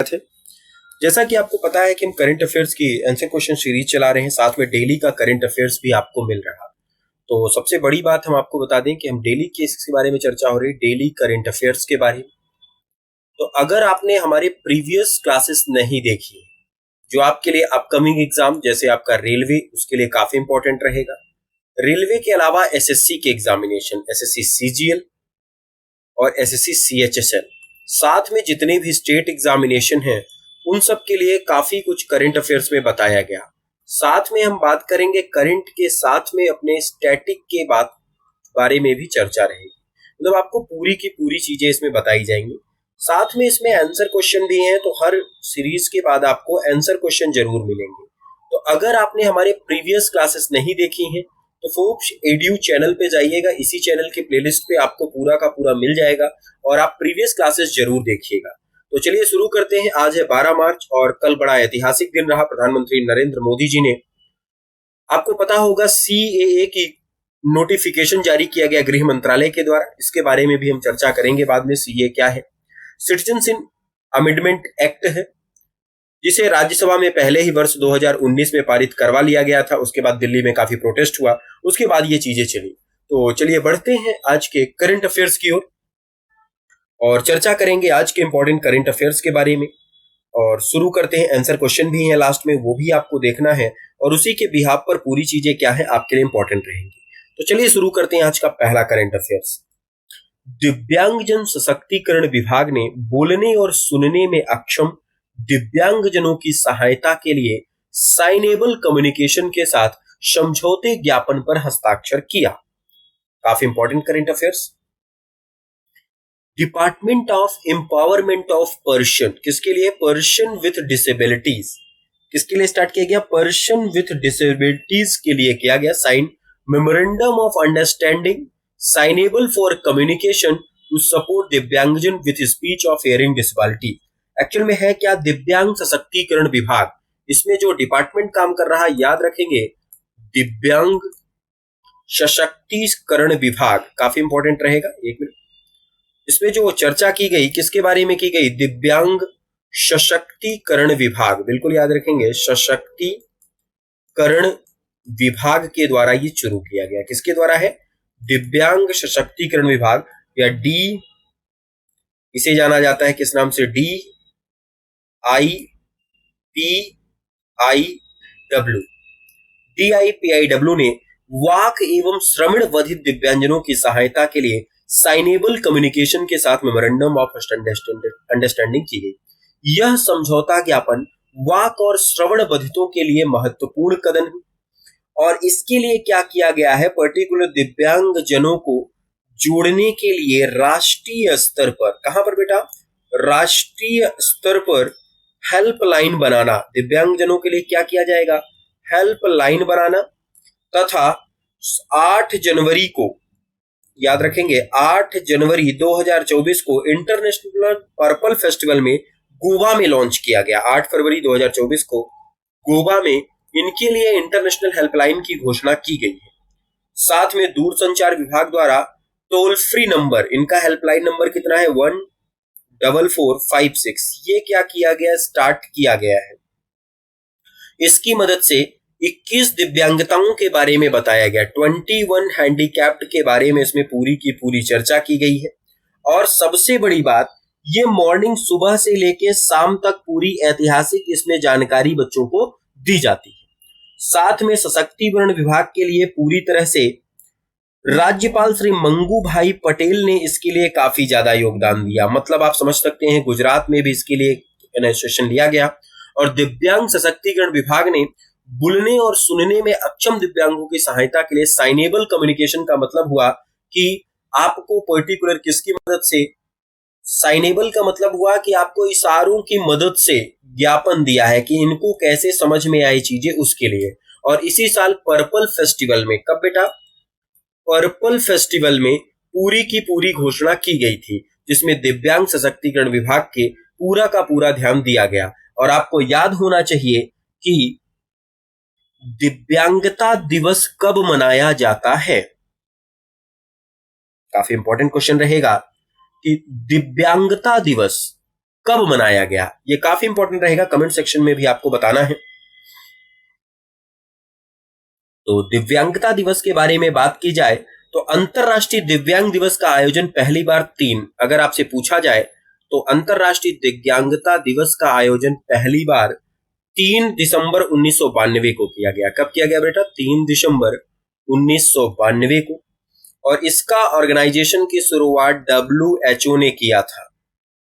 स्वागत है। जैसा कि आपको पता है कि हम करंट अफेयर्स की आंसर क्वेश्चन सीरीज चला रहे हैं, साथ में डेली का करंट अफेयर्स भी आपको मिल रहा है। तो सबसे बड़ी बात हम आपको बता दें कि हम डेली के इसके बारे में चर्चा हो रही है, डेली करंट अफेयर्स के बारे में। तो अगर आपने हमारे प्रीवियस क्लासेस नहीं देखी, जो आपके लिए अपकमिंग एग्जाम जैसे आपका रेलवे, उसके लिए काफी इंपॉर्टेंट रहेगा। रेलवे के अलावा एसएससी के एग्जामिनेशन, एसएससी सीजीएल और एसएससी सीएचएसएल, साथ में जितने भी स्टेट एग्जामिनेशन हैं उन सब के लिए काफी कुछ करंट अफेयर्स में बताया गया। साथ में हम बात करेंगे करंट के साथ में अपने स्टैटिक के बारे में भी चर्चा रहेगी। मतलब आपको पूरी की पूरी चीजें इसमें बताई जाएंगी। साथ में इसमें आंसर क्वेश्चन भी हैं, तो हर सीरीज के बाद आपको आंसर क्वेश्चन जरूर मिलेंगे। तो अगर आपने हमारे प्रीवियस क्लासेस नहीं देखी हैं तो फोक्स एड्यू चैनल पे जाइएगा, इसी चैनल के प्लेलिस्ट पे आपको पूरा का पूरा मिल जाएगा और आप प्रीवियस क्लासेस जरूर देखिएगा। तो चलिए शुरू करते हैं। आज है 12 मार्च और कल बड़ा ऐतिहासिक दिन रहा। प्रधानमंत्री नरेंद्र मोदी जी ने, आपको पता होगा, सीएए की नोटिफिकेशन जारी किया गया गृह मंत्रालय के द्वारा। इसके बारे में भी हम चर्चा करेंगे बाद में। सीएए क्या है? सिटीजनशिप अमेंडमेंट एक्ट है, जिसे राज्यसभा में पहले ही वर्ष 2019 में पारित करवा लिया गया था। उसके बाद दिल्ली में काफी प्रोटेस्ट हुआ, उसके बाद ये चीजें चली। तो चलिए बढ़ते हैं आज के करंट अफेयर्स की ओर और चर्चा करेंगे आज के इंपॉर्टेंट करंट अफेयर्स के बारे में। और शुरू करते हैं। आंसर क्वेश्चन भी है लास्ट में, वो भी आपको देखना है और उसी के बिहाफ पर पूरी चीजें क्या है आपके लिए इंपॉर्टेंट रहेंगी। तो चलिए शुरू करते हैं आज का पहला करंट अफेयर्स। दिव्यांगजन सशक्तिकरण विभाग ने बोलने और सुनने में अक्षम दिव्यांगजनों की सहायता के लिए साइनेबल कम्युनिकेशन के साथ समझौते ज्ञापन पर हस्ताक्षर किया। काफी important current affairs. Department of empowerment of person, किसके लिए? Person with disabilities. किसके लिए स्टार्ट किया गया? पर्सन विथ डिसेबिलिटीज के लिए किया गया sign memorandum of understanding signable for communication to support दिव्यांगजन with speech of hearing disability. Actual में है क्या? दिव्यांग सशक्तिकरण विभाग। इसमें जो डिपार्टमेंट काम कर रहा है, याद रखेंगे, दिव्यांग सशक्तिकरण विभाग। काफी इंपॉर्टेंट रहेगा। एक मिनट। इसमें जो चर्चा की गई किसके बारे में की गई? दिव्यांग सशक्तिकरण विभाग। बिल्कुल याद रखेंगे, सशक्तिकरण विभाग के द्वारा ये शुरू किया गया। किसके द्वारा है? दिव्यांग सशक्तिकरण विभाग, या डी, इसे जाना जाता है किस नाम से? DIPIW ने वाक एवं श्रवण बधिर दिव्यांजनों की सहायता के लिए साइनेबल कम्युनिकेशन के साथ मेमोरेंडम ऑफ अंडरस्टैंडिंग की गई। यह समझौता ज्ञापन वाक और श्रवण बधितों के लिए महत्वपूर्ण कदम है और इसके लिए क्या किया गया है? पर्टिकुलर दिव्यांगजनों को जोड़ने के लिए राष्ट्रीय स्तर पर, कहां पर बेटा? राष्ट्रीय स्तर पर हेल्पलाइन बनाना। दिव्यांगजनों के लिए क्या किया जाएगा? हेल्पलाइन बनाना। तथा 8 जनवरी को, याद रखेंगे, 8 जनवरी 2024 को इंटरनेशनल पर्पल फेस्टिवल में गोवा में लॉन्च किया गया। 8 फरवरी 2024 को गोवा में इनके लिए इंटरनेशनल हेल्पलाइन की घोषणा की गई है। साथ में दूरसंचार विभाग द्वारा टोल फ्री नंबर, इनका हेल्पलाइन नंबर कितना है? 14456। ये क्या किया गया? स्टार्ट किया गया है। इसकी मदद से 21 दिव्यांगताओं के बारे में बताया गया। 21 हैंडीकैप्ड के बारे में इसमें पूरी की पूरी चर्चा की गई है। और सबसे बड़ी बात, ये मॉर्निंग सुबह से लेके शाम तक पूरी ऐतिहासिक इसमें जानकारी बच्चों को दी जाती है। साथ में सशक्तिकरण विभाग के लिए पूरी तरह से राज्यपाल श्री मंगू भाई पटेल ने इसके लिए काफी ज्यादा योगदान दिया। मतलब आप समझ सकते हैं, गुजरात में भी इसके लिए इनिशिएशन लिया गया। और दिव्यांग सशक्तिकरण विभाग ने बोलने और सुनने में अक्षम दिव्यांगों की सहायता के लिए साइनेबल कम्युनिकेशन का मतलब हुआ कि आपको पर्टिकुलर किसकी मदद से? साइनेबल का मतलब हुआ कि आपको इशारों की मदद से ज्ञापन दिया है कि इनको कैसे समझ में आई चीजें, उसके लिए। और इसी साल पर्पल फेस्टिवल में, कब बेटा? पर्पल फेस्टिवल में पूरी की पूरी घोषणा की गई थी, जिसमें दिव्यांग सशक्तिकरण विभाग के पूरा का पूरा ध्यान दिया गया। और आपको याद होना चाहिए कि दिव्यांगता दिवस कब मनाया जाता है? काफी इंपॉर्टेंट क्वेश्चन रहेगा कि दिव्यांगता दिवस कब मनाया गया? ये काफी इंपॉर्टेंट रहेगा, कमेंट सेक्शन में भी आपको बताना है। तो दिव्यांगता दिवस के बारे में बात की जाए तो अंतरराष्ट्रीय दिव्यांग दिवस का आयोजन पहली बार अगर आपसे पूछा जाए तो अंतरराष्ट्रीय दिव्यांगता दिवस का आयोजन पहली बार 3 दिसंबर 1992 को किया गया। कब किया गया बेटा? 3 दिसंबर 1992 को। और इसका ऑर्गेनाइजेशन की शुरुआत WHO ने किया था।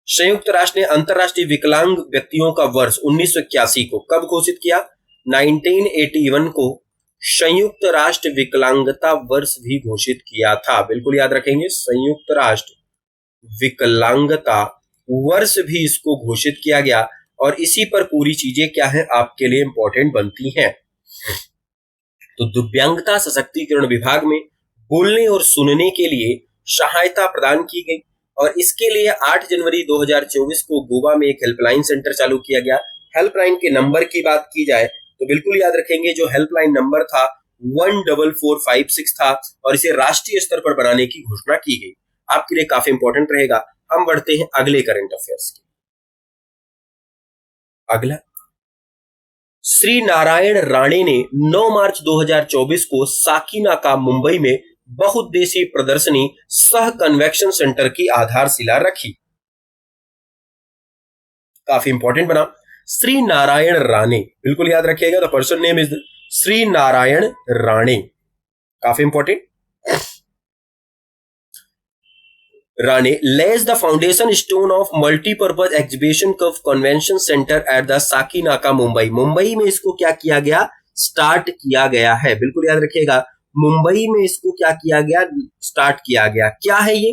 संयुक्त राष्ट्र ने अंतरराष्ट्रीय विकलांग व्यक्तियों का वर्ष 1981 को कब घोषित किया? 1981 को संयुक्त राष्ट्र विकलांगता वर्ष भी घोषित किया था। बिल्कुल याद रखेंगे, संयुक्त राष्ट्र विकलांगता वर्ष भी इसको घोषित किया गया। और इसी पर पूरी चीजें क्या है आपके लिए इंपॉर्टेंट बनती हैं। तो दिव्यांगता सशक्तिकरण विभाग में बोलने और सुनने के लिए सहायता प्रदान की गई और इसके लिए 8 जनवरी 2024 को गोवा में एक हेल्पलाइन सेंटर चालू किया गया। हेल्पलाइन के नंबर की बात की जाए तो बिल्कुल याद रखेंगे, जो हेल्पलाइन नंबर था 14456 था और इसे राष्ट्रीय स्तर पर बनाने की घोषणा की गई। आपके लिए काफी इंपॉर्टेंट रहेगा। हम बढ़ते हैं अगले करंट अफेयर्स की। अगला, श्री नारायण राणे ने 9 मार्च 2024 को साकीनाका मुंबई में बहुउद्देशीय प्रदर्शनी सह कन्वेक्शन सेंटर की आधारशिला रखी। काफी इंपॉर्टेंट बना। श्री नारायण राणे, बिल्कुल याद रखिएगा, the person name is Shri Narayan Rane. काफी important. Rane lays the foundation stone of multi-purpose exhibition कव convention centre at the Sakinaka Mumbai. Mumbai में इसको क्या किया गया? स्टार्ट किया गया है। बिल्कुल याद रखिएगा, मुंबई में इसको क्या किया गया? स्टार्ट किया गया। क्या है ये?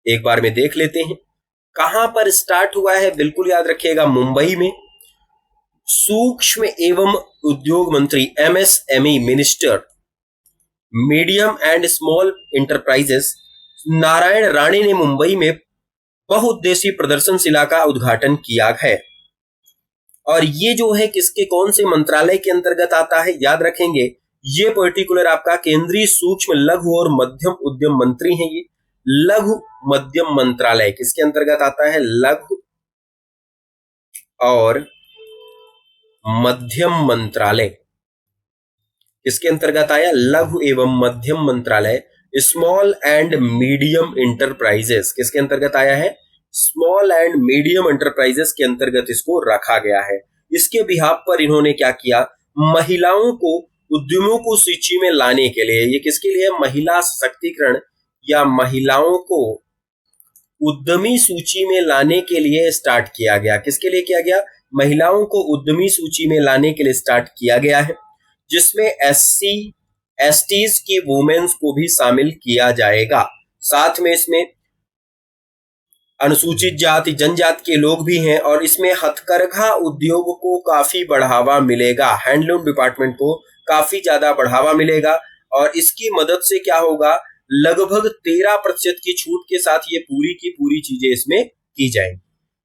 एक बार में देख लेते हैं। कहां पर स्टार्ट हुआ है? बिल्कुल याद रखिएगा, मुंबई में। सूक्ष्म एवं उद्योग मंत्री MSME minister medium and small enterprises Narayan Rane ने मुंबई में बहुउद्देशीय प्रदर्शनशिला का उद्घाटन किया है। और ये जो है किसके, कौन से मंत्रालय के अंतर्गत आता है? याद रखेंगे, ये पर्टिकुलर आपका केंद्रीय सूक्ष्म लघु और मध्यम उद्यम मंत्री हैं। ये लघु मध्यम मंत्रालय किसके अंतर्गत आता है? लघु और मध्यम मंत्रालय किसके अंतर्गत आया? लघु एवं मध्यम मंत्रालय। स्मॉल एंड मीडियम इंटरप्राइजेस किसके अंतर्गत आया है? स्मॉल एंड मीडियम इंटरप्राइजेस के अंतर्गत इसको रखा गया है। इसके बिहाफ पर इन्होंने क्या किया? महिलाओं को उद्यमों को सूची में लाने के लिए, ये किसके लिए? महिला सशक्तिकरण या महिलाओं को उद्यमी सूची में लाने के लिए स्टार्ट किया गया। किसके लिए किया गया? महिलाओं को उद्यमी सूची में लाने के लिए स्टार्ट किया गया है, जिसमें SC STs की वुमेन्स को भी शामिल किया जाएगा। साथ में इसमें अनुसूचित जाति जनजाति के लोग भी हैं और इसमें हथकरघा उद्योग को काफी बढ़ावा मिलेगा। हैंडलूम डिपार्टमेंट को काफी ज्यादा बढ़ावा मिलेगा और इसकी मदद से क्या होगा? लगभग 13% की छूट के साथ ये पूरी की पूरी चीजें इसमें की जाएंगी।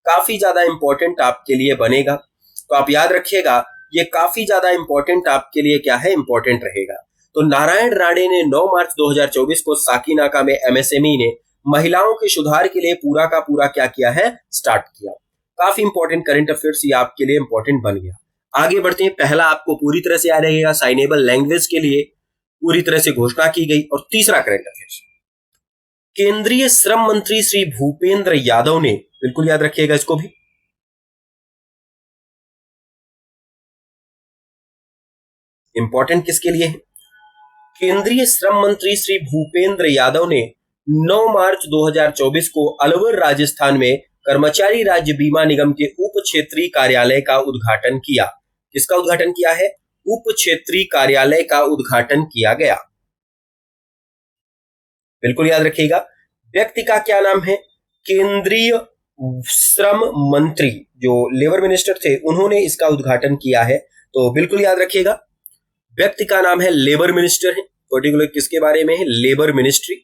काफी ज्यादा इंपॉर्टेंट आपके लिए बनेगा, तो आप याद रखिएगा, ये काफी ज्यादा इंपॉर्टेंट आपके लिए क्या है? इंपॉर्टेंट रहेगा। तो नारायण राणे ने 9 मार्च 2024 को साकीनाका में MSME ने महिलाओं के सुधार के लिए पूरा का पूरा क्या किया है? स्टार्ट किया। काफी इंपॉर्टेंट करंट अफेयर्स ये आपके लिए इंपॉर्टेंट बन गया। आगे बढ़ते हैं। पहला आपको पूरी तरह से याद रहेगा, साइनेबल लैंग्वेज के लिए पूरी तरह से घोषणा की गई। और तीसरा करंट अफेयर्स, केंद्रीय श्रम मंत्री श्री भूपेंद्र यादव ने, बिल्कुल याद रखिएगा इसको भी, इंपॉर्टेंट किसके लिए है? केंद्रीय श्रम मंत्री श्री भूपेंद्र यादव ने 9 मार्च 2024 को अलवर राजस्थान में कर्मचारी राज्य बीमा निगम के उप क्षेत्रीय कार्यालय का उद्घाटन किया। किसका उद्घाटन किया है? उप क्षेत्रीय कार्यालय का उद्घाटन किया गया। बिल्कुल याद रखिएगा। व्यक्ति का क्या नाम है? केंद्रीय श्रम मंत्री, जो लेबर मिनिस्टर थे, उन्होंने इसका उद्घाटन किया है। तो बिल्कुल याद रखिएगा, व्यक्ति का नाम है लेबर मिनिस्टर है। पर्टिकुलर किसके बारे में है? Labour ministry.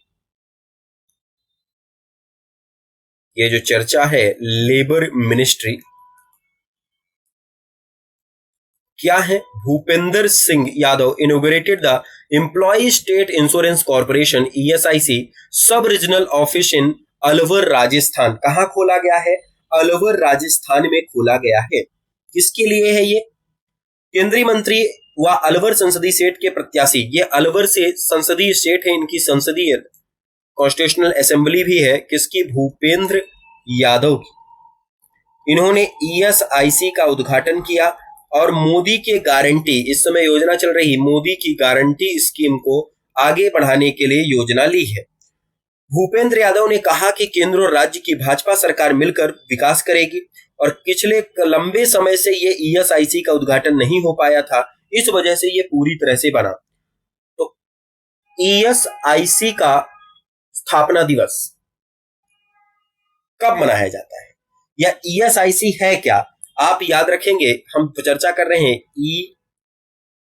ये जो चर्चा है लेबर मिनिस्ट्री क्या है? Bhupendra Singh Yadav inaugurated the employ state insurance corporation ESIC sub regional office in Alwar Rajasthan. कहां खोला गया है? अलवर राजस्थान में खोला गया है। किसके लिए है ये? केंद्रीय मंत्री व अलवर संसदीय सीट के प्रत्याशी, ये अलवर से संसदीय सीट है, इनकी संसदीय कॉन्स्टिट्यूशनल असेंबली भी है, किसकी? भूपेंद्र यादव की। इन्होंने ईएसआईसी का उद्घाटन किया और मोदी के गारंटी, इस समय योजना चल रही मोदी की गारंटी स्कीम को आगे बढ़ाने के लिए योजना ली है। भूपेंद्र यादव ने कहा कि केंद्र और राज्य की भाजपा सरकार मिलकर विकास करेगी और पिछले लंबे समय से ये ईएसआईसी का उद्घाटन नहीं हो पाया था, इस वजह से ये पूरी तरह से बना। तो ईएसआईसी का स्थापना दिवस कब मनाया जाता है या ईएसआईसी है क्या? आप याद रखेंगे, हम चर्चा कर रहे हैं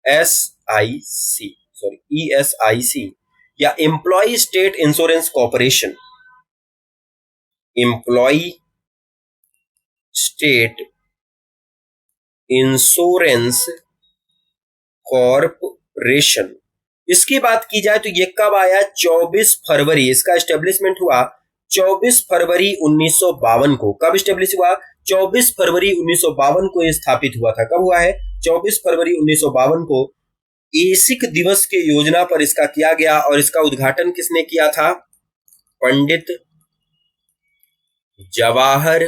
ईएसआईसी या employ state insurance corporation, employ state insurance corporation. इसकी बात की जाए तो ये कब आया? 24 फरवरी, इसका एस्टेब्लिशमेंट हुआ 24 फरवरी 1952 को। कब एस्टेब्लिश हुआ? 24 फरवरी 1952 को ये स्थापित हुआ था। कब हुआ है? 24 फरवरी 1952 को एसिक दिवस के योजना पर इसका किया गया और इसका उद्घाटन किसने किया था? पंडित जवाहर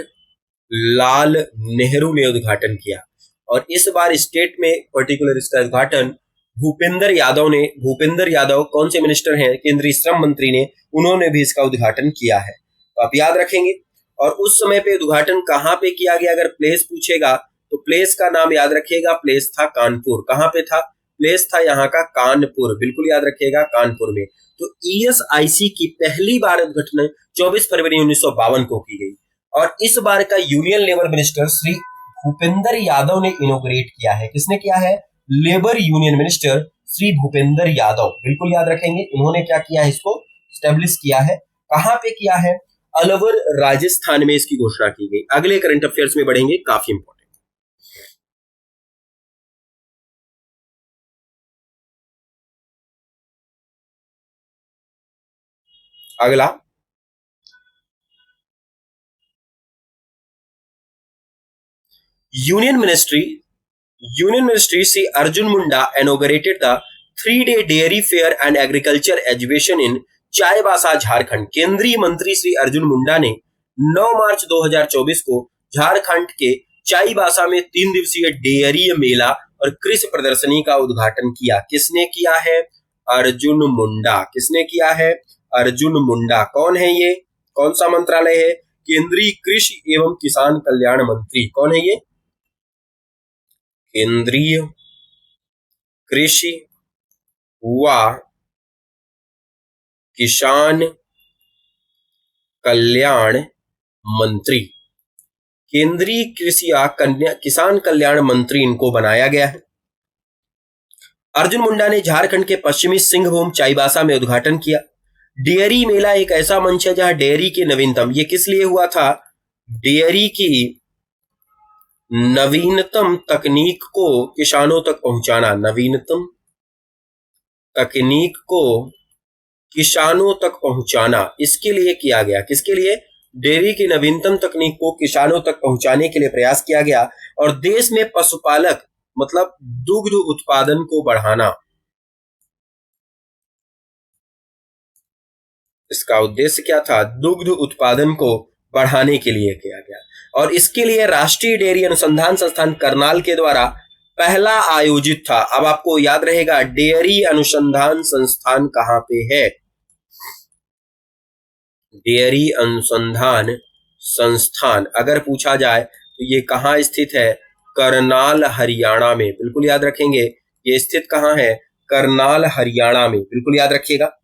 लाल नेहरू ने उद्घाटन किया। और इस बार स्टेट में पर्टिकुलर इसका उद्घाटन भूपेंद्र यादव ने, भूपेंद्र यादव कौन से मिनिस्टर हैं? केंद्रीय श्रम मंत्री ने, उन्होंने भी इसका उद्घाटन किया है। तो आप याद रखेंगे। और उस समय पे उद्घाटन कहां पे किया गया? अगर प्लेस पूछेगा तो प्लेस का नाम याद रखिएगा, प्लेस था कानपुर। कहां पे था? प्लेस था यहाँ का कानपुर, बिल्कुल याद रखिएगा, कानपुर में। तो ईएसआईसी की पहली बार उद्घाटन 24 फरवरी 1952 को की गई और इस बार का union labour minister Shri Bhupendra Yadav ने इनॉग्रेट किया है। किसने किया है? Labour union minister Shri Bhupendra Yadav, बिल्कुल याद रखेंगे। इन्होंने क्या किया है? इसको स्टैब्लिश किया है। कहां पे किया है? अलवर राजस्थान में इसकी घोषणा की गई। अगले करंट अफेयर्स में बढ़ेंगे, काफी इंपॉर्टेंट। अगला, union ministry Shri Arjun Munda inaugurated the 3-day dairy fair and agriculture education in Chaibasa, Jharkhand. केंद्रीय मंत्री श्री अर्जुन मुंडा ने 9 मार्च 2024 को झारखंड के चाईबासा में 3 दिवसीय डेयरी मेला और कृषि प्रदर्शनी का उद्घाटन किया। किसने किया है? अर्जुन मुंडा। किसने किया है? अर्जुन मुंडा। कौन है ये? कौन सा मंत्रालय है? केंद्रीय कृषि एवं किसान कल्याण मंत्री। कौन है ये? केंद्रीय कृषि व किसान कल्याण मंत्री। केंद्रीय कृषि या किसान कल्याण मंत्री इनको बनाया गया है। अर्जुन मुंडा ने झारखंड के पश्चिमी सिंहभूम चाईबासा में उद्घाटन किया। डेयरी मेला एक ऐसा मंच है जहां डेयरी के नवीनतम, ये किस लिए हुआ था? डेयरी की नवीनतम तकनीक को किसानों तक पहुंचाना, नवीनतम तकनीक को किसानों तक पहुंचाना, इसके लिए किया गया। किसके लिए? डेयरी की नवीनतम तकनीक को किसानों तक पहुंचाने के लिए प्रयास किया गया। और देश में पशुपालक मतलब दुग्ध उत्पादन को बढ़ाना, इसका उद्देश्य क्या था? दुग्ध उत्पादन को बढ़ाने के लिए किया गया। और इसके लिए राष्ट्रीय डेयरी अनुसंधान संस्थान करनाल के द्वारा पहला आयोजित था। अब आपको याद रहेगा डेयरी अनुसंधान संस्थान कहां पे है? डेयरी अनुसंधान संस्थान अगर पूछा जाए तो ये कहां स्थित है? करनाल, हरियाणा में। बिल्कुल याद रखेंगे, ये स्थित कहां है? करनाल, हरियाणा में। बिल्कुल याद रखिएगा।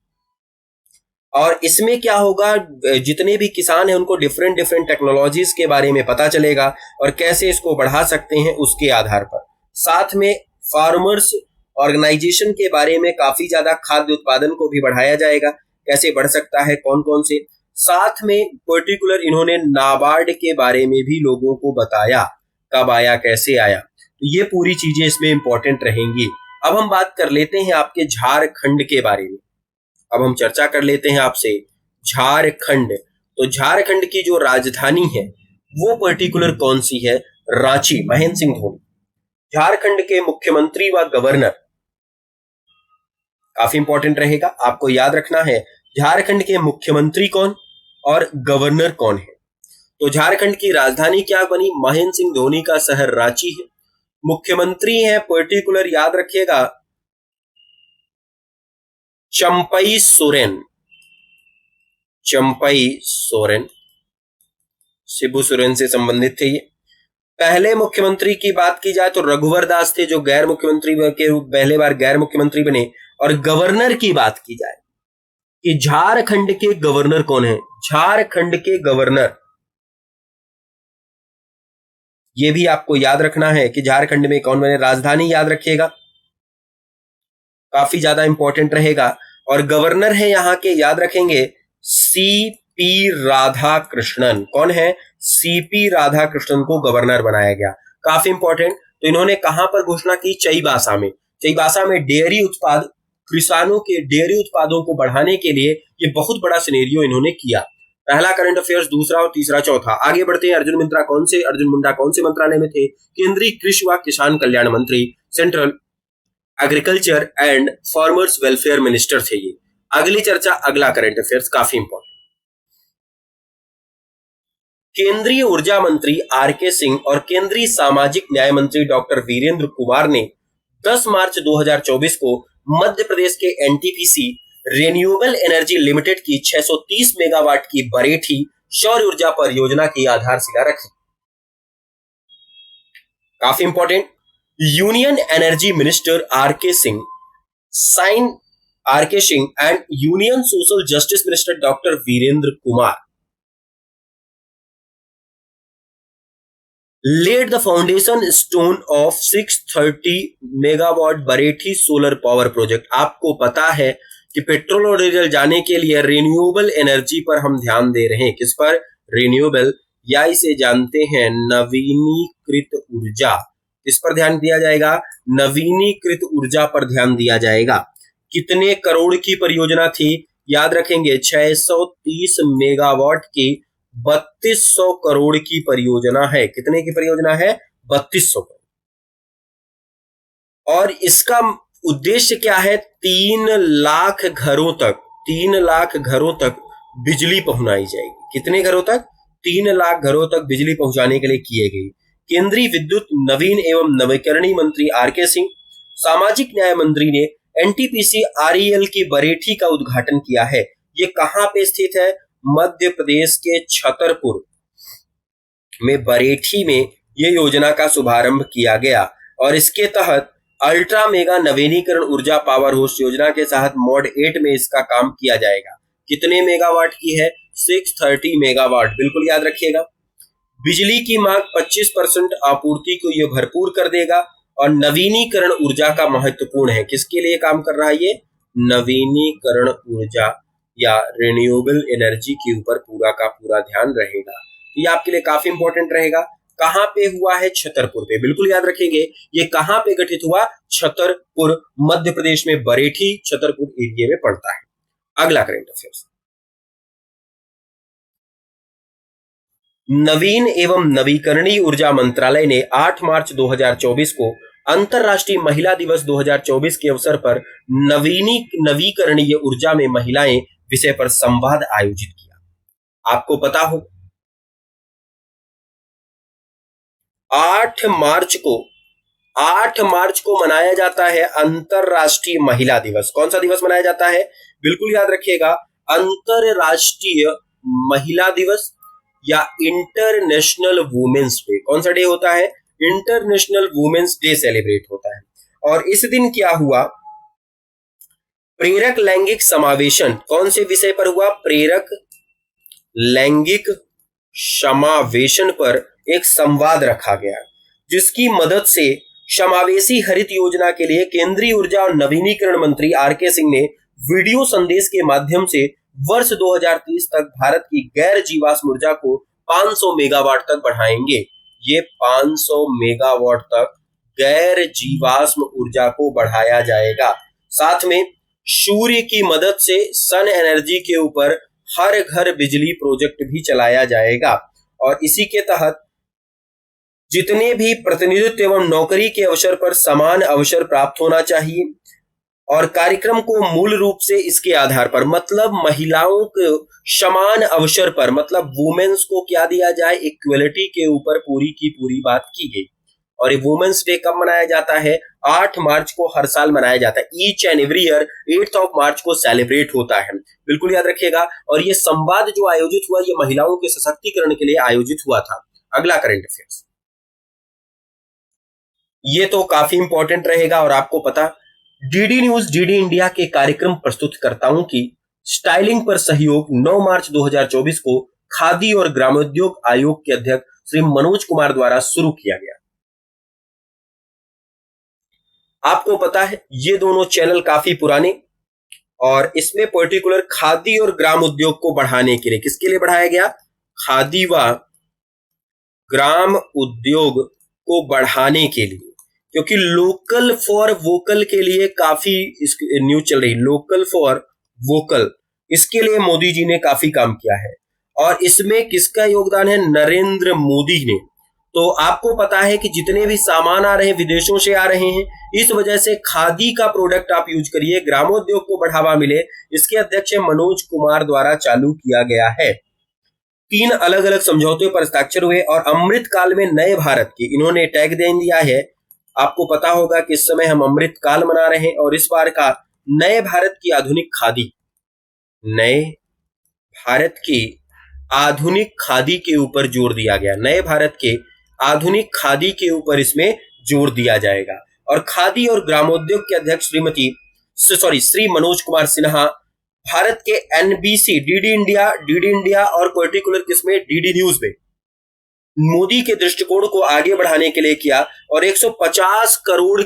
और इसमें क्या होगा? जितने भी किसान हैं उनको डिफरेंट टेक्नोलॉजीज के बारे में पता चलेगा और कैसे इसको बढ़ा सकते हैं उसके आधार पर। साथ में फार्मर्स ऑर्गेनाइजेशन के बारे में काफी ज्यादा खाद्य उत्पादन को भी बढ़ाया जाएगा, कैसे बढ़ सकता है, कौन कौन से। साथ में पर्टिकुलर इन्होंने नाबार्ड के बारे में भी लोगों को बताया, कब आया, कैसे आया। तो ये पूरी चीजें इसमें इंपॉर्टेंट रहेंगी। अब हम बात कर लेते हैं आपके झारखंड के बारे में। अब हम चर्चा कर लेते हैं आपसे झारखंड। तो झारखंड की जो राजधानी है वो पर्टिकुलर कौन सी है? रांची, महेंद्र सिंह धोनी। झारखंड के मुख्यमंत्री व गवर्नर, काफी इंपॉर्टेंट रहेगा, आपको याद रखना है झारखंड के मुख्यमंत्री कौन और गवर्नर कौन है। तो झारखंड की राजधानी क्या बनी? महेंद्र सिंह धोनी का शहर रांची है। मुख्यमंत्री है पर्टिकुलर, याद रखिएगा, चंपई सोरेन। चंपई सोरेन शिबू सोरेन से संबंधित थे ये। पहले मुख्यमंत्री की बात की जाए तो रघुवर दास थे, जो गैर मुख्यमंत्री के पहले बार गैर मुख्यमंत्री बने। और गवर्नर की बात की जाए कि झारखंड के गवर्नर कौन है? झारखंड के गवर्नर, ये भी आपको याद रखना है कि झारखंड में कौन बने। राजधानी याद रखिएगा, काफी ज्यादा इंपॉर्टेंट रहेगा। और गवर्नर है यहां के, याद रखेंगे, सीपी राधाकृष्णन। कौन है? सीपी राधाकृष्णन को गवर्नर बनाया गया, काफी इंपॉर्टेंट। तो इन्होंने कहां पर घोषणा की? चाईबासा में। चाईबासा में डेयरी उत्पाद, किसानों के डेयरी उत्पादों को बढ़ाने के लिए ये बहुत बड़ा सिनेरियो इन्होंने किया। पहला करंट अफेयर्स, दूसरा और तीसरा, चौथा। आगे बढ़ते हैं। अर्जुन मुंडा कौन से मंत्रालय में थे? केंद्रीय कृषि व किसान कल्याण मंत्री, central agriculture and farmers welfare minister थे ये। अगली चर्चा, अगला करंट अफेयर्स, काफी इंपॉर्टेंट। केंद्रीय ऊर्जा मंत्री आर.के. सिंह और केंद्रीय सामाजिक न्याय मंत्री डॉक्टर वीरेंद्र कुमार ने 10 मार्च 2024 को मध्य प्रदेश के एनटीपीसी रिन्यूएबल एनर्जी लिमिटेड की 630 मेगावाट की बरेठी सौर ऊर्जा परियोजना की आधारशिला रखी। काफी important. Union energy minister R K. Singh and union social justice minister doctor Virendra Kumar laid the foundation stone of 630 megawatt Barethi solar power project. आपको पता है कि पेट्रोल और डीजल जाने के लिए रिन्यूएबल एनर्जी पर हम ध्यान दे रहे हैं। किस पर? रिन्यूएबल, या इसे जानते हैं नवीनीकृत ऊर्जा। किस पर ध्यान दिया जाएगा? नवीनीकृत ऊर्जा पर ध्यान दिया जाएगा। कितने करोड़ की परियोजना थी? याद रखेंगे, 630 मेगावाट की 3200 करोड़ की परियोजना है। कितने की परियोजना है? 3200 करोड़। और इसका उद्देश्य क्या है? 3 लाख घरों तक बिजली पहुंचाई जाएगी। कितने घरों तक? 3 लाख घरों तक बिजली पहुंचाने के लिए किए गई। केंद्रीय विद्युत नवीन एवं नवीकरणीय मंत्री आर.के. सिंह, सामाजिक न्याय मंत्री ने एनटीपीसी आरईएल की बरेठी का उद्घाटन किया है। ये कहां पे स्थित है? मध्य प्रदेश के छतरपुर में बरेठी में ये योजना का शुभारंभ किया गया। और इसके तहत अल्ट्रा मेगा नवीनीकरण ऊर्जा पावर हाउस योजना के तहत मॉड 8 में इसका काम किया जाएगा। कितने मेगावाट की है? 630 मेगावाट, बिल्कुल याद रखिएगा। बिजली की मांग 25% आपूर्ति को यह भरपूर कर देगा। और नवीनीकरण ऊर्जा का महत्वपूर्ण है। किसके लिए काम कर रहा है ये? नवीनीकरण ऊर्जा या रिन्यूएबल एनर्जी के ऊपर पूरा का पूरा ध्यान रहेगा। ये आपके लिए काफी इंपॉर्टेंट रहेगा। कहां पे हुआ है? छतरपुर पे, बिल्कुल याद रखेंगे। ये कहां पे गठित हुआ? छतरपुर, मध्य प्रदेश में बरेठी छतरपुर एरिया में पड़ता है। अगला करंट अफेयर्स, नवीन एवं नवीकरणीय ऊर्जा मंत्रालय ने 8 मार्च 2024 को अंतरराष्ट्रीय महिला दिवस 2024 के अवसर पर नवीकरणीय ऊर्जा में महिलाएं विषय पर संवाद आयोजित किया। आपको पता हो 8 मार्च को मनाया जाता है अंतरराष्ट्रीय महिला दिवस। कौन सा दिवस मनाया जाता है? बिल्कुल याद रखिएगा, अंतरराष्ट्रीय महिला दिवस या इंटरनेशनल वुमेन्स डे। कौन सा डे होता है? इंटरनेशनल वुमेन्स डे सेलिब्रेट होता है। और इस दिन क्या हुआ? प्रेरक लैंगिक समावेशन। कौन से विषय पर हुआ? प्रेरक लैंगिक समावेशन पर एक संवाद रखा गया, जिसकी मदद से समावेशी हरित योजना के लिए केंद्रीय ऊर्जा और नवीनीकरण मंत्री आर.के. सिंह ने वीडियो संदेश के माध्यम से वर्ष 2030 तक भारत की गैर जीवाश्म ऊर्जा को 500 मेगावाट तक बढ़ाएंगे। ये 500 मेगावाट तक गैर जीवाश्म ऊर्जा को बढ़ाया जाएगा। साथ में सूर्य की मदद से सन एनर्जी के ऊपर हर घर बिजली प्रोजेक्ट भी चलाया जाएगा। और इसी के तहत जितने भी प्रतिनिधित्व एवं नौकरी के अवसर पर समान अवसर प्राप्त होना चाहिए और कार्यक्रम को मूल रूप से इसके आधार पर मतलब महिलाओं को समान अवसर पर मतलब वुमेन्स को क्या दिया जाए, इक्वलिटी के ऊपर पूरी की पूरी बात की गई। और ये वुमेन्स डे कब मनाया जाता है? 8 मार्च को हर साल मनाया जाता है। Each and every year 8 of March को सेलिब्रेट होता है, बिल्कुल याद रखिएगा। और ये संवाद जो आयोजित हुआ ये महिलाओं के सशक्तिकरण के लिए आयोजित हुआ था। अगला करंट अफेयर्स, ये तो काफी इंपॉर्टेंट रहेगा और आपको पता डीडी न्यूज डीडी इंडिया के कार्यक्रम प्रस्तुतकर्ताओं की स्टाइलिंग पर सहयोग 9 मार्च 2024 को खादी और ग्रामोद्योग आयोग के अध्यक्ष श्री मनोज कुमार द्वारा शुरू किया गया। आपको पता है ये दोनों चैनल काफी पुराने और इसमें पर्टिकुलर खादी और ग्राम उद्योग को बढ़ाने के लिए, किसके लिए बढ़ाया गया? खादी व ग्राम उद्योग को बढ़ाने के लिए, क्योंकि लोकल फॉर वोकल के लिए काफी न्यूज चल रही, लोकल फॉर वोकल, इसके लिए मोदी जी ने काफी काम किया है। और इसमें किसका योगदान है? नरेंद्र मोदी ने। तो आपको पता है कि जितने भी सामान आ रहे हैं विदेशों से आ रहे हैं, इस वजह से खादी का प्रोडक्ट आप यूज करिए, ग्रामोद्योग को बढ़ावा मिले, इसके अध्यक्ष मनोज कुमार द्वारा चालू किया गया है। 3 अलग अलग समझौते पर हस्ताक्षर हुए और अमृत काल में नए भारत की इन्होंने टैग दिया है। आपको पता होगा कि इस समय हम अमृत काल मना रहे हैं और इस बार का नए भारत की आधुनिक खादी, नए भारत की आधुनिक खादी के ऊपर जोर दिया गया। नए भारत के आधुनिक खादी के ऊपर इसमें जोर दिया जाएगा। और खादी और ग्रामोद्योग के अध्यक्ष श्री मनोज कुमार सिन्हा भारत के एनबीसी, डीडी इंडिया और पर्टिकुलर किसमें? डीडी न्यूज में मोदी के दृष्टिकोण को आगे बढ़ाने के लिए किया और 150 करोड़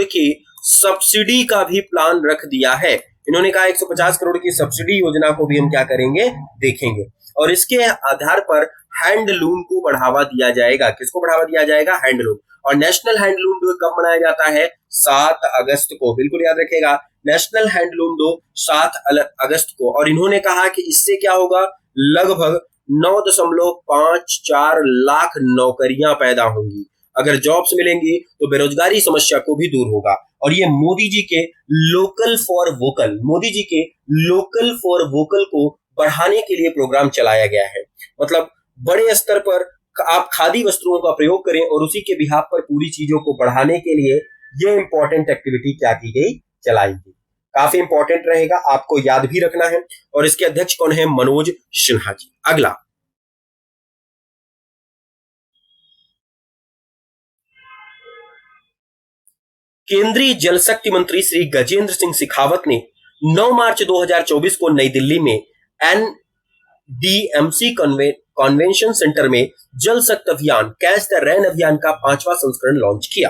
की सब्सिडी का भी प्लान रख दिया है। इन्होंने कहा 150 करोड़ की सब्सिडी योजना को भी हम क्या करेंगे? देखेंगे। और इसके आधार पर हैंडलूम को बढ़ावा दिया जाएगा। किसको बढ़ावा दिया जाएगा? हैंडलूम। और नेशनल हैंडलूम डे कब मनाया जाता है? 7 अगस्त को, बिल्कुल याद रखिएगा। नेशनल हैंडलूम डे 7 अगस्त को। और इन्होंने कहा कि इससे क्या होगा? लगभग 9.54 लाख नौकरियां पैदा होंगी। अगर जॉब्स मिलेंगी तो बेरोजगारी समस्या को भी दूर होगा। और ये मोदी जी के लोकल फॉर वोकल को बढ़ाने के लिए प्रोग्राम चलाया गया है। मतलब बड़े स्तर पर आप खादी वस्त्रों का प्रयोग करें और उसी के बिहाफ पर पूरी चीजों को बढ़ाने के लिए ये इंपॉर्टेंट एक्टिविटी क्या की गई? चलाई गई। काफी इंपॉर्टेंट रहेगा, आपको याद भी रखना है। और इसके अध्यक्ष कौन है? मनोज सिन्हा जी। अगला, केंद्रीय जल शक्ति मंत्री श्री गजेंद्र सिंह शेखावत ने 9 मार्च 2024 को नई दिल्ली में एनडीएमसी कन्वेंशन सेंटर में जल शक्ति अभियान कैच द रेन अभियान का 5वां संस्करण लॉन्च किया।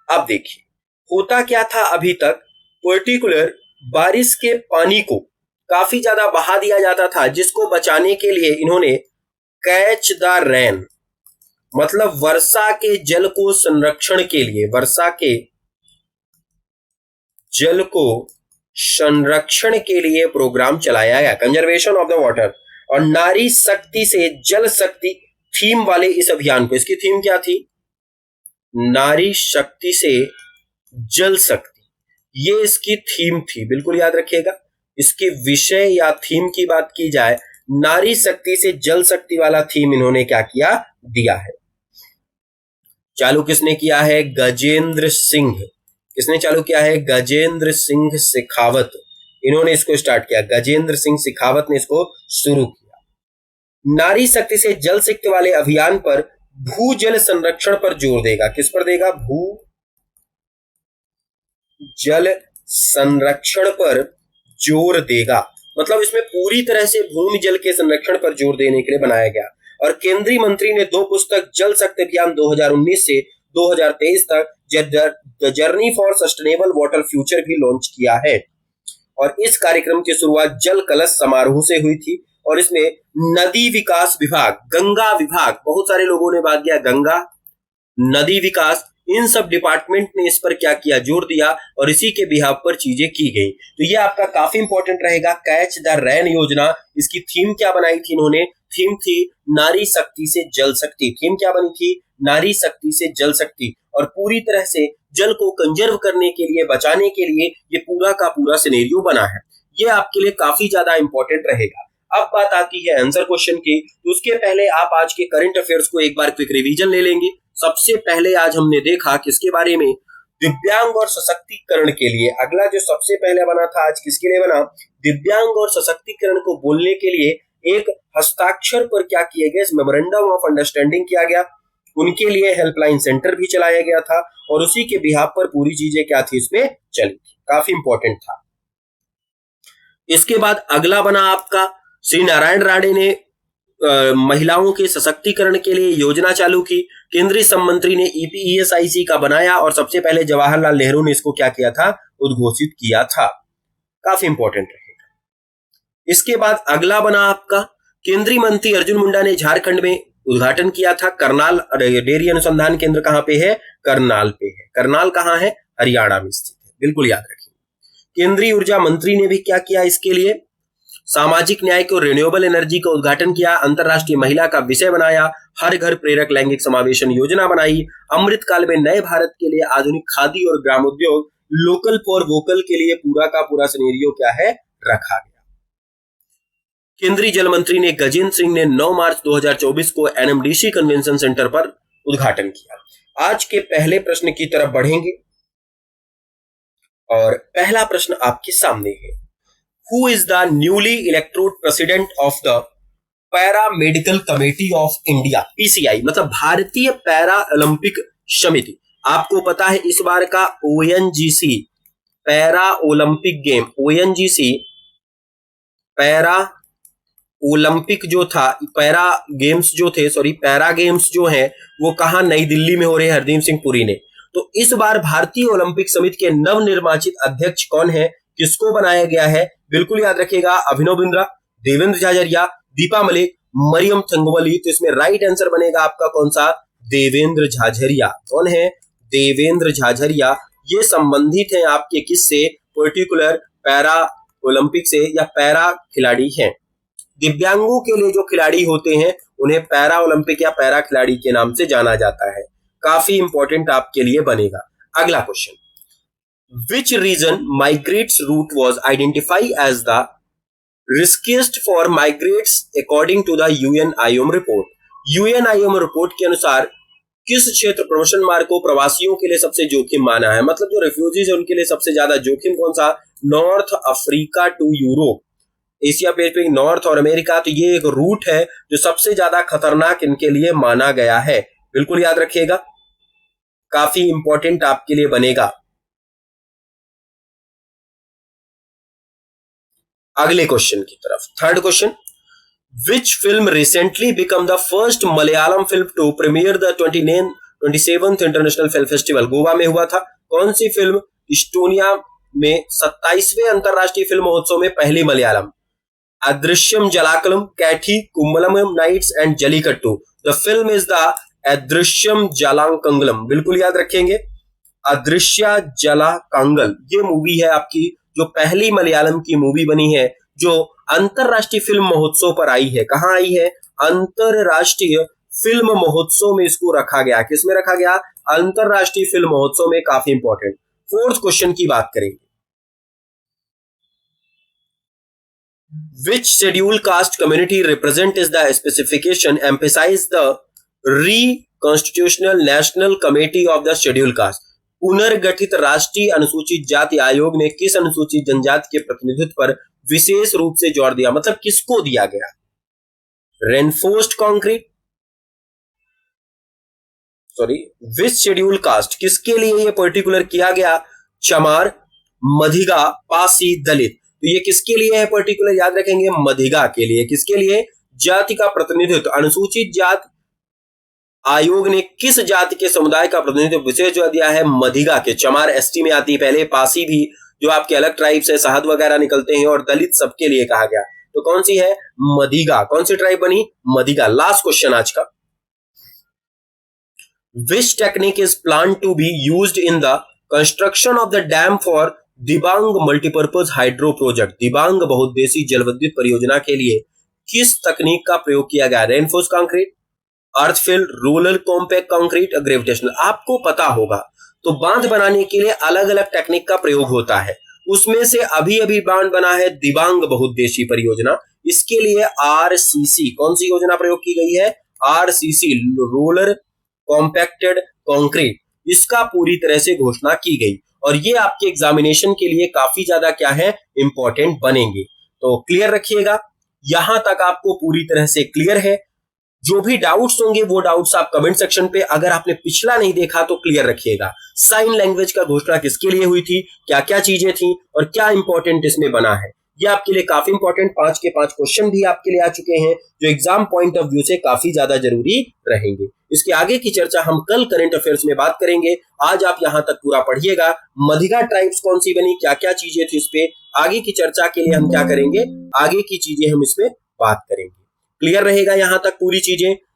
अब देखिए होता क्या था, अभी तक पर्टिकुलर बारिश के पानी को काफी ज्यादा बहा दिया जाता था, जिसको बचाने के लिए इन्होंने कैच द रेन मतलब वर्षा के जल को संरक्षण के लिए, वर्षा के जल को संरक्षण के लिए प्रोग्राम चलाया गया, कंजर्वेशन ऑफ द वाटर। और नारी शक्ति से जल शक्ति थीम वाले इस अभियान को, इसकी थीम क्या थी? नारी शक्ति से जल शक्ति, ये इसकी थीम थी, बिल्कुल याद रखिएगा। इसके विषय या थीम की बात की जाए, नारी शक्ति से जल शक्ति वाला थीम इन्होंने क्या किया? दिया है। चालू किसने किया है? गजेंद्र सिंह। किसने चालू किया है? गजेंद्र सिंह शेखावत। इन्होंने इसको स्टार्ट किया, गजेंद्र सिंह शेखावत ने इसको शुरू किया। नारी शक्ति से जल शक्ति वाले अभियान पर भूजल संरक्षण पर जोर देगा। किस पर देगा? भूजल संरक्षण पर जोर देगा। मतलब इसमें पूरी तरह से भूमि जल के संरक्षण पर जोर देने के लिए बनाया गया। और केंद्रीय मंत्री ने 2 पुस्तक जल शक्ति अभियान 2019 से 2023 तक the journey for sustainable water future भी लॉन्च किया है। और इस कार्यक्रम की शुरुआत जल कलश समारोह से हुई थी। और इसमें नदी विकास विभाग, गंगा विभाग, बहुत सारे लोगों ने बात किया गंगा, नदी विकास, इन सब डिपार्टमेंट ने इस पर क्या किया, जोर दिया और इसी के बिहाफ पर चीजें की गई। तो ये आपका काफी इंपॉर्टेंट रहेगा। कैच द रैन योजना, इसकी थीम क्या बनाई थी इन्होंने, थीम थी नारी शक्ति से जल शक्ति। थीम क्या बनी थी, नारी शक्ति से जल शक्ति। और पूरी तरह से जल को कंजर्व करने के लिए, बचाने के लिए ये पूरा का पूरा सिनेरियो बना है। ये आपके लिए काफी ज्यादा इंपॉर्टेंट रहेगा। अब बात आती है आंसर क्वेश्चन की, तो उसके पहले आप आज के करंट अफेयर्स को एक बार क्विक रिवीजन ले लेंगे। सबसे पहले आज हमने देखा किसके बारे में, दिव्यांग और सशक्तिकरण के लिए। अगला जो सबसे पहले बना था आज किसके लिए बना, दिव्यांग और सशक्तिकरण को बोलने के लिए एक हस्ताक्षर पर क्या किया गया, मेमोरेंडम ऑफ अंडरस्टैंडिंग किया गया। उनके लिए हेल्पलाइन सेंटर भी चलाया गया था और उसी के बिहाफ पर पूरी चीजें क्या थी इसमें चली थी। काफी इंपॉर्टेंट था। इसके बाद अगला बना आपका, श्री नारायण राणे ने महिलाओं के सशक्तिकरण के लिए योजना चालू की। केंद्रीय श्रम मंत्री ने EPSIC का बनाया और सबसे पहले जवाहरलाल नेहरू ने इसको क्या किया था, उद्घोषित किया था। काफी इंपॉर्टेंट रहेगा। इसके बाद अगला बना आपका, केंद्रीय मंत्री अर्जुन मुंडा ने झारखंड में उद्घाटन किया था। करनाल डेयरी अनुसंधान केंद्र कहां पे है, करनाल पे है। करनाल कहां है, हरियाणा में स्थित है, बिल्कुल याद रखिए। केंद्रीय ऊर्जा मंत्री ने भी क्या किया इसके लिए, सामाजिक न्याय को रिन्यूएबल एनर्जी का उद्घाटन किया। अंतरराष्ट्रीय महिला का विषय बनाया। हर घर प्रेरक लैंगिक समावेशन योजना बनाई। अमृतकाल में नए भारत के लिए आधुनिक खादी और ग्रामोद्योग, लोकल फॉर वोकल के लिए पूरा का पूरा सिनेरियो क्या है, रखा गया। केंद्रीय जल मंत्री ने गजेंद्र सिंह ने 9 मार्च 2024 को NMDC कन्वेंशन सेंटर पर उद्घाटन किया। आज के पहले प्रश्न की तरफ बढ़ेंगे और पहला प्रश्न आपके सामने है, Who is the newly elected president of the para medical committee of India, PCI मतलब भारतीय पैरा ओलंपिक समिति। आपको पता है इस बार का ONGC para Olympic game, ONGC para Olympic जो था, पैरा गेम्स जो थे, सॉरी पैरा गेम्स जो है वो कहां, नई दिल्ली में हो रहे हैं, हरदीप सिंह पुरी ने। तो इस बार भारतीय ओलंपिक समिति के नवनिर्वाचित अध्यक्ष कौन है, किसको बनाया गया है, बिल्कुल याद रखिएगा, अभिनव बिंद्रा, देवेंद्र झाझरिया, दीपा मलिक, मरियम थंगवली। तो इसमें राइट आंसर बनेगा आपका कौन सा, देवेंद्र झाझरिया। कौन है, देवेंद्र झाझरिया। ये संबंधित है आपके किससे, पर्टिकुलर पैरा ओलंपिक से या पैरा खिलाड़ी हैं। दिव्यांगों के लिए जो खिलाड़ी होते हैं उन्हें पैरा ओलंपिक या पैरा खिलाड़ी के नाम से जाना जाता है। काफी इंपॉर्टेंट आपके लिए बनेगा। अगला question, Which region migrates route was identified as the riskiest for migrates according to the UNIOM report? UNIOM report के अनुसार किस क्षेत्र प्रमोशन मार्ग को प्रवासियों के लिए सबसे जोखिम माना है, मतलब जो रेफ्यूजीज है उनके लिए सबसे ज्यादा जोखिम कौन सा, north Africa to Europe, Asia Pacific, north और अमेरिका। तो ये एक रूट है जो सबसे ज्यादा खतरनाक इनके लिए माना गया है, बिल्कुल याद रखिएगा। काफी इंपॉर्टेंट आपके लिए बनेगा। अगले क्वेश्चन की तरफ, third question, which film recently become the first Malayalam film to premiere the 27th international film festival? Goa में हुआ था। कौन सी फिल्म इस्टोनिया में 27वें अंतरराष्ट्रीय फिल्म महोत्सव में पहली Malayalam? Adrishyam Jalakalam, Kaithi, Kumbalam nights and Jallikattu. The film is the Adrishyam Jalakangalam, बिल्कुल याद रखेंगे, अदृश्य जलाकंगल। ये मूवी है आपकी जो पहली मलयालम की मूवी बनी है जो अंतरराष्ट्रीय फिल्म महोत्सव पर आई है। कहां आई है, अंतरराष्ट्रीय फिल्म महोत्सव में इसको रखा गया। किस में रखा गया, अंतरराष्ट्रीय फिल्म महोत्सव में। काफी इंपॉर्टेंट। फोर्थ क्वेश्चन की बात करेंगे, Which scheduled caste community represent is the specification emphasize the Reconstitutional National Committee of the Scheduled Caste? पुनर्गठित राष्ट्रीय अनुसूचित जाति आयोग ने किस अनुसूचित जनजाति के प्रतिनिधित्व पर विशेष रूप से जोर दिया, मतलब किसको दिया गया? रेनफोर्स्ड कॉन्क्रीट, सॉरी, विच शेड्यूल कास्ट, किसके लिए ये पर्टिकुलर किया गया? चमार, मधिगा, पासी, दलित। तो ये किसके लिए है पर्टिकुलर, याद रखेंगे, मधिगा के लिए। किसके लिए? जाति का प्रतिनिधित्व। अनुसूचित जाति आयोग ने किस जाति के समुदाय का प्रतिनिधित्व विशेष जो दिया है? मधिगा के। चमार एसटी में आती है पहले, पासी भी जो आपके अलग ट्राइब से शहद वगैरह निकलते हैं, और दलित सबके लिए कहा गया। तो कौन सी है? मधिगा। कौन सी ट्राइब बनी? मधिगा। लास्ट क्वेश्चन आज का, which technique is plan to be used in the construction of the dam for Dibang multipurpose hydro project. Dibang बहुउद्देशीय जल विद्युत परियोजना के लिए किस तकनीक का प्रयोग किया गया? Reinforce concrete, earthfill, roller compact concrete, gravitational. आपको पता होगा तो बांध बनाने के लिए अलग अलग टेक्निक का प्रयोग होता है। उसमें से अभी अभी बांध बना है दिबांग बहुउद्देशीय परियोजना। इसके लिए आरसीसी, कौन सी योजना प्रयोग की गई है? आरसीसी, रोलर कॉम्पैक्टेड कंक्रीट, इसका पूरी तरह से घोषणा की गई। और ये आपके एग्जामिनेशन के लिए काफी ज्यादा क्या है, इंपॉर्टेंट बनेंगे। तो क्लियर रखिएगा, यहां तक आपको पूरी तरह से क्लियर है। जो भी डाउट्स होंगे वो डाउट्स आप कमेंट सेक्शन पे, अगर आपने पिछला नहीं देखा तो क्लियर रखिएगा। साइन लैंग्वेज का घोषणा किसके लिए हुई थी, क्या क्या चीजें थी और क्या इंपॉर्टेंट इसमें बना है, ये आपके लिए काफी इंपॉर्टेंट 5 के 5 क्वेश्चन भी आपके लिए आ चुके हैं, जो एग्जाम पॉइंट ऑफ व्यू से काफी ज्यादा जरूरी रहेंगे। इसके आगे की चर्चा हम कल करंट अफेयर्स में बात करेंगे। आज आप यहां तक पूरा पढ़िएगा। मधिगा ट्राइब्स कौन सी बनी, क्या क्या चीजें थी, इस पे आगे की चर्चा के लिए हम क्या करेंगे, आगे की चीजें हम इसमें बात करेंगे। क्लियर रहेगा यहां तक पूरी चीजें?